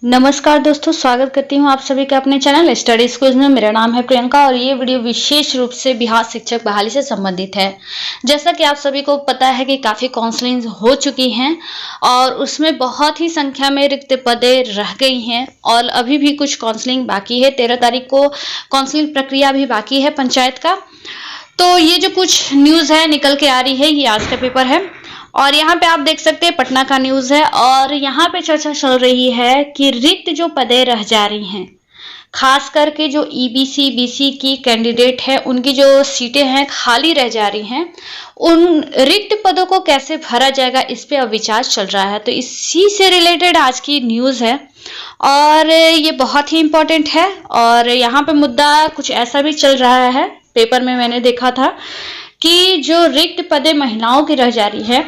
नमस्कार दोस्तों, स्वागत करती हूँ आप सभी का अपने चैनल स्टडी स्कूल में। मेरा नाम है प्रियंका और ये वीडियो विशेष रूप से बिहार शिक्षक बहाली से संबंधित है। जैसा कि आप सभी को पता है कि काफ़ी काउंसलिंग हो चुकी हैं और उसमें बहुत ही संख्या में रिक्त पदें रह गई हैं और अभी भी कुछ काउंसलिंग बाकी है। 13 तारीख को काउंसलिंग प्रक्रिया भी बाकी है पंचायत का। तो ये जो कुछ न्यूज़ है निकल के आ रही है, ये आज का पेपर है और यहाँ पे आप देख सकते हैं पटना का न्यूज़ है और यहाँ पे चर्चा चल रही है कि रिक्त जो पदें रह जा रही हैं, खास करके जो ईबीसी बीसी की कैंडिडेट है उनकी जो सीटें हैं खाली रह जा रही हैं, उन रिक्त पदों को कैसे भरा जाएगा इस पे अब विचार चल रहा है। तो इसी से रिलेटेड आज की न्यूज़ है और ये बहुत ही इम्पोर्टेंट है। और यहाँ पे मुद्दा कुछ ऐसा भी चल रहा है, पेपर में मैंने देखा था कि जो रिक्त पदें महिलाओं की रह जा रही है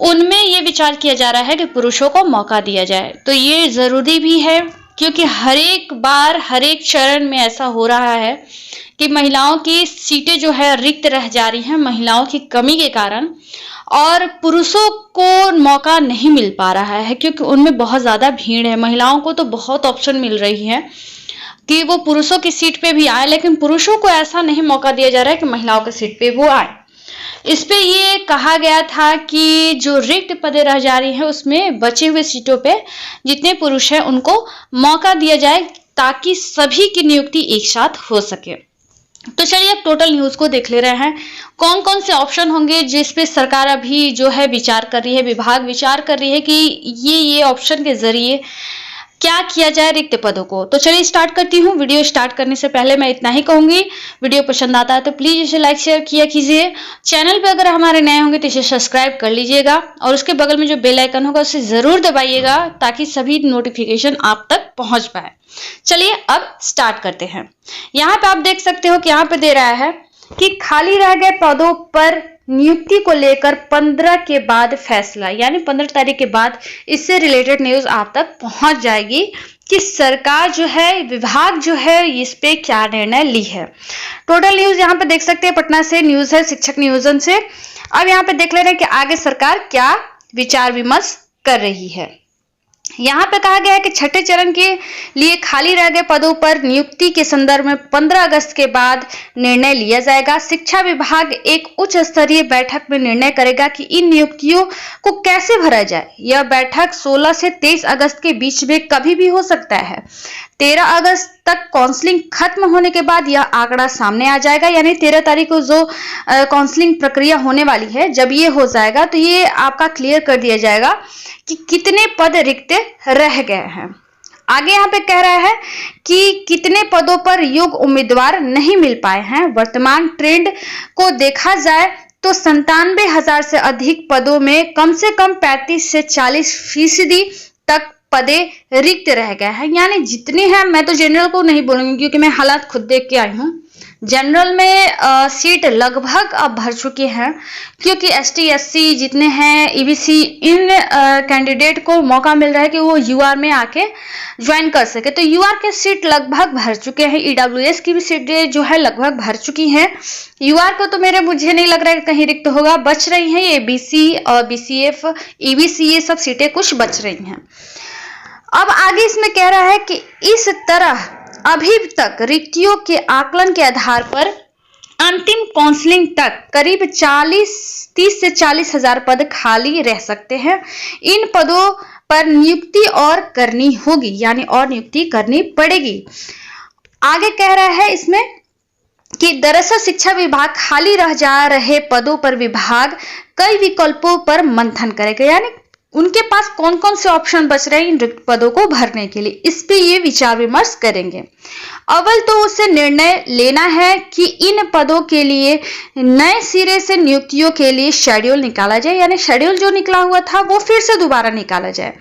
उनमें ये विचार किया जा रहा है कि पुरुषों को मौका दिया जाए। तो ये ज़रूरी भी है क्योंकि हर एक बार हर एक चरण में ऐसा हो रहा है कि महिलाओं की सीटें जो है रिक्त रह जा रही हैं महिलाओं की कमी के कारण, और पुरुषों को मौका नहीं मिल पा रहा है क्योंकि उनमें बहुत ज़्यादा भीड़ है। महिलाओं को तो बहुत ऑप्शन मिल रही है कि वो पुरुषों की सीट पे भी आए, लेकिन पुरुषों को ऐसा नहीं मौका दिया जा रहा है कि महिलाओं की सीट पे वो आए। इस पे ये कहा गया था कि जो रिक्त पदें रह जा रही हैं उसमें बचे हुए सीटों पे जितने पुरुष हैं उनको मौका दिया जाए ताकि सभी की नियुक्ति एक साथ हो सके। तो चलिए अब टोटल न्यूज़ को देख ले रहे हैं, कौन कौन से ऑप्शन होंगे जिस पे सरकार अभी जो है विचार कर रही है, विभाग विचार कर रही है कि ये ऑप्शन के जरिए क्या किया जाए रिक्त पदों को। तो चलिए स्टार्ट करती हूँ। वीडियो स्टार्ट करने से पहले मैं इतना ही कहूँगी, वीडियो पसंद आता है तो प्लीज़ इसे लाइक शेयर किया कीजिए। चैनल पे अगर हमारे नए होंगे तो इसे सब्सक्राइब कर लीजिएगा और उसके बगल में जो बेल आइकन होगा उसे ज़रूर दबाइएगा ताकि सभी नोटिफिकेशन आप तक पहुँच पाए। चलिए अब स्टार्ट करते हैं। यहाँ पे आप देख सकते हो कि यहाँ पे दे रहा है कि खाली रह गए पदों पर नियुक्ति को लेकर 15 के बाद फैसला, यानी 15 तारीख के बाद इससे रिलेटेड न्यूज़ आप तक पहुंच जाएगी कि सरकार जो है, विभाग जो है इस पे क्या निर्णय ली है। टोटल न्यूज़ यहाँ पे देख सकते हैं, पटना से न्यूज़ है, शिक्षक नियोजन से। अब यहाँ पे देख ले रहे हैं कि आगे सरकार क्या विचार विमर्श कर रही है। यहाँ पे कहा गया है कि छठे चरण के लिए खाली रह गए पदों पर नियुक्ति के संदर्भ में 15 अगस्त के बाद निर्णय लिया जाएगा। शिक्षा विभाग एक उच्च स्तरीय बैठक में निर्णय करेगा कि इन नियुक्तियों को कैसे भरा जाए। यह बैठक 16 से 23 अगस्त के बीच में कभी भी हो सकता है। 13 अगस्त तक काउंसलिंग खत्म होने के बाद यह आंकड़ा सामने आ जाएगा, यानी 13 तारीख को जो काउंसलिंग प्रक्रिया होने वाली है, जब ये हो जाएगा तो ये आपका क्लियर कर दिया जाएगा कि कितने पद रिक्त रह गए हैं। आगे यहाँ पे कह रहा है कि कितने पदों पर योग्य उम्मीदवार नहीं मिल पाए हैं। वर्तमान ट्रेंड को देखा जाए तो 97,000 से अधिक पदों में कम से कम 35 से 40% तक पदे रिक्त रह गए हैं। यानी जितने हैं, मैं तो जनरल को नहीं बोलूंगी क्योंकि मैं हालात खुद देख के आई हूँ। जनरल में सीट लगभग अब भर चुकी हैं क्योंकि एसटी एससी जितने हैं, ईबीसी, इन कैंडिडेट को मौका मिल रहा है कि वो यूआर में आके ज्वाइन कर सके। तो यूआर के सीट लगभग भर चुके हैं। ईडब्ल्यूएस की भी सीटें जो है लगभग भर चुकी हैं। यूआर को तो मुझे नहीं लग रहा है कि कहीं रिक्त होगा, बच रही हैं ये बीसी और बीसीएफ, ईबीसी, ये सब सीटें कुछ बच रही हैं। अब आगे इसमें कह रहा है कि इस तरह अभी तक रिक्तियों के आकलन के आधार पर अंतिम काउंसलिंग तक करीब 30 से 40 हजार पद खाली रह सकते हैं। इन पदों पर नियुक्ति और करनी होगी, यानी और नियुक्ति करनी पड़ेगी। आगे कह रहा है इसमें कि दरअसल शिक्षा विभाग खाली रह जा रहे पदों पर विभाग कई विकल्पों पर मंथन करेगा, यानी उनके पास कौन कौन से ऑप्शन बच रहे हैं इन रिक्त पदों को भरने के लिए, इस पे ये विचार विमर्श करेंगे। अव्वल तो उसे निर्णय लेना है कि इन पदों के लिए नए सिरे से नियुक्तियों के लिए शेड्यूल निकाला जाए, यानी शेड्यूल जो निकला हुआ था वो फिर से दोबारा निकाला जाए।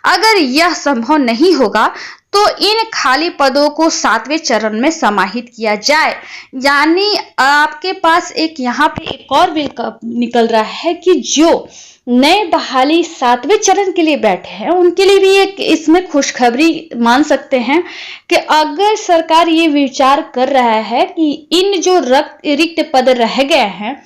अगर यह संभव नहीं होगा तो इन खाली पदों को 7वें चरण में समाहित किया जाए। यानी आपके पास यहाँ पे एक और विकल्प निकल रहा है कि जो नए बहाली 7वें चरण के लिए बैठे हैं उनके लिए भी एक इसमें खुशखबरी मान सकते हैं कि अगर सरकार ये विचार कर रहा है कि इन जो रिक्त पद रह गए हैं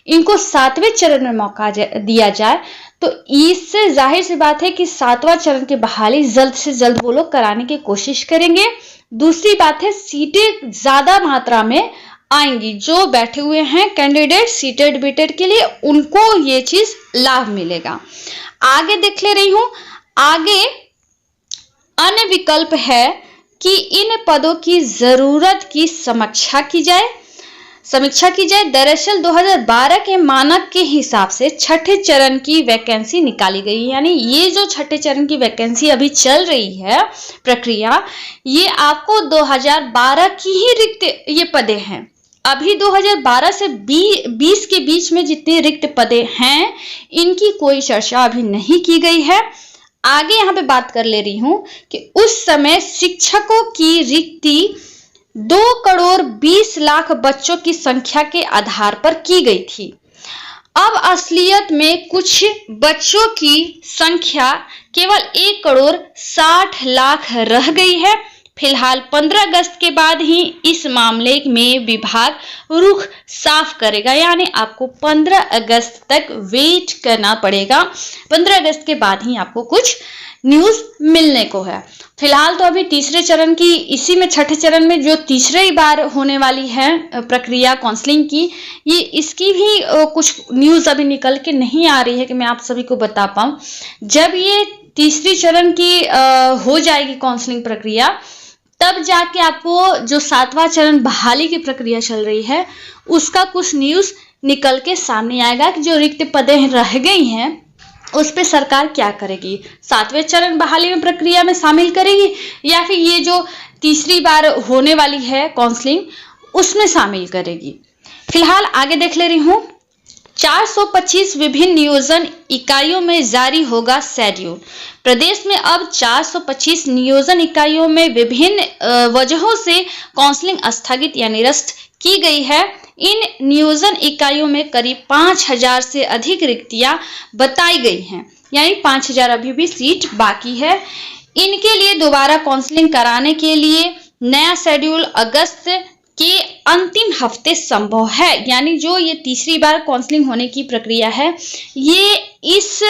इनको 7वें चरण में मौका दिया जाए तो इससे जाहिर सी बात है कि 7वां चरण की बहाली जल्द से जल्द वो लोग कराने की कोशिश करेंगे। दूसरी बात है, सीटें ज्यादा मात्रा में आएंगी। जो बैठे हुए हैं कैंडिडेट सीटेड बीटेड के लिए, उनको ये चीज लाभ मिलेगा। आगे देख ले रही हूं, आगे अन्य विकल्प है कि इन पदों की जरूरत की समीक्षा की जाए। दरअसल 2012 के मानक के हिसाब से छठे चरण की वैकेंसी निकाली गई, यानी ये जो छठे चरण की वैकेंसी अभी चल रही है प्रक्रिया, ये आपको 2012 की ही रिक्त ये पदे हैं। अभी 2012 से 20 के बीच में जितने रिक्त पदे हैं, इनकी कोई चर्चा अभी नहीं की गई है। आगे यहाँ पे बात कर ले रही हूं कि उस समय शिक्षकों की रिक्ति 2,20,00,000 बच्चों की संख्या के आधार पर की गई थी। अब असलियत में कुछ बच्चों की संख्या केवल 1,60,00,000 रह गई है। फिलहाल 15 अगस्त के बाद ही इस मामले में विभाग रुख साफ करेगा, यानी आपको 15 अगस्त तक वेट करना पड़ेगा। 15 अगस्त के बाद ही आपको कुछ न्यूज मिलने को है। फिलहाल तो अभी तीसरे चरण की, इसी में छठे चरण में जो तीसरी बार होने वाली है प्रक्रिया काउंसलिंग की, ये इसकी भी कुछ न्यूज अभी निकल के नहीं आ रही है कि मैं आप सभी को बता पाऊं। जब ये तीसरी चरण की हो जाएगी काउंसलिंग प्रक्रिया, तब जाके आपको जो 7वां चरण बहाली की प्रक्रिया चल रही है, उसका कुछ न्यूज निकल के सामने आएगा कि जो रिक्त पदें रह गई हैं उस पे सरकार क्या करेगी। 7वें चरण बहाली में प्रक्रिया में शामिल करेगी या फिर ये जो तीसरी बार होने वाली है काउंसलिंग, उसमें शामिल करेगी। फिलहाल आगे देख ले रही हूं, 425 विभिन्न नियोजन इकाइयों में जारी होगा शेड्यूल। प्रदेश में अब 425 नियोजन इकाइयों में विभिन्न वजहों से काउंसलिंग स्थगित या निरस्त की गई है। इन नियोजन इकाइयों में करीब 5,000 से अधिक रिक्तियां बताई गई हैं, यानी 5,000 अभी भी सीट बाकी है। इनके लिए दोबारा काउंसलिंग कराने के लिए नया शेड्यूल अगस्त के अंतिम हफ्ते संभव है, यानी जो ये तीसरी बार काउंसलिंग होने की प्रक्रिया है, ये इस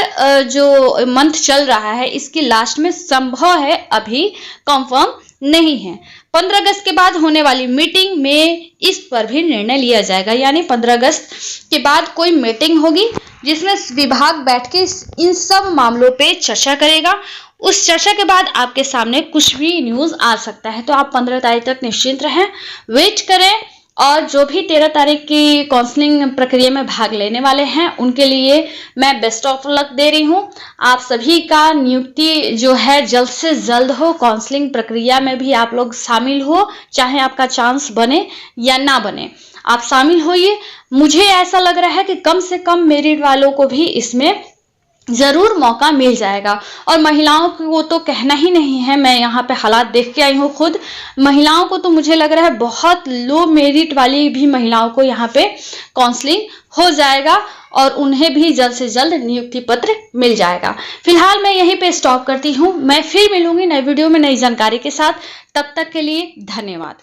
जो मंथ चल रहा है इसके लास्ट में संभव है, अभी कंफर्म नहीं है। 15 अगस्त के बाद होने वाली मीटिंग में इस पर भी निर्णय लिया जाएगा, यानी 15 अगस्त के बाद कोई मीटिंग होगी जिसमें विभाग बैठ के इन सब मामलों पे चर्चा करेगा। उस चर्चा के बाद आपके सामने कुछ भी न्यूज आ सकता है, तो आप 15 तारीख तक निश्चिंत रहें, वेट करें। और जो भी 13 तारीख की काउंसलिंग प्रक्रिया में भाग लेने वाले हैं, उनके लिए मैं बेस्ट ऑफ लक दे रही हूं। आप सभी का नियुक्ति जो है जल्द से जल्द हो, काउंसलिंग प्रक्रिया में भी आप लोग शामिल हो, चाहे आपका चांस बने या ना बने, आप शामिल होइए। मुझे ऐसा लग रहा है कि कम से कम मेरिट वालों को भी इसमें जरूर मौका मिल जाएगा। और महिलाओं को तो कहना ही नहीं है, मैं यहाँ पे हालात देख के आई हूँ खुद। महिलाओं को तो मुझे लग रहा है बहुत लो मेरिट वाली भी महिलाओं को यहाँ पे काउंसलिंग हो जाएगा और उन्हें भी जल्द से जल्द नियुक्ति पत्र मिल जाएगा। फिलहाल मैं यहीं पे स्टॉप करती हूँ, मैं फिर मिलूंगी नए वीडियो में नई जानकारी के साथ। तब तक के लिए धन्यवाद।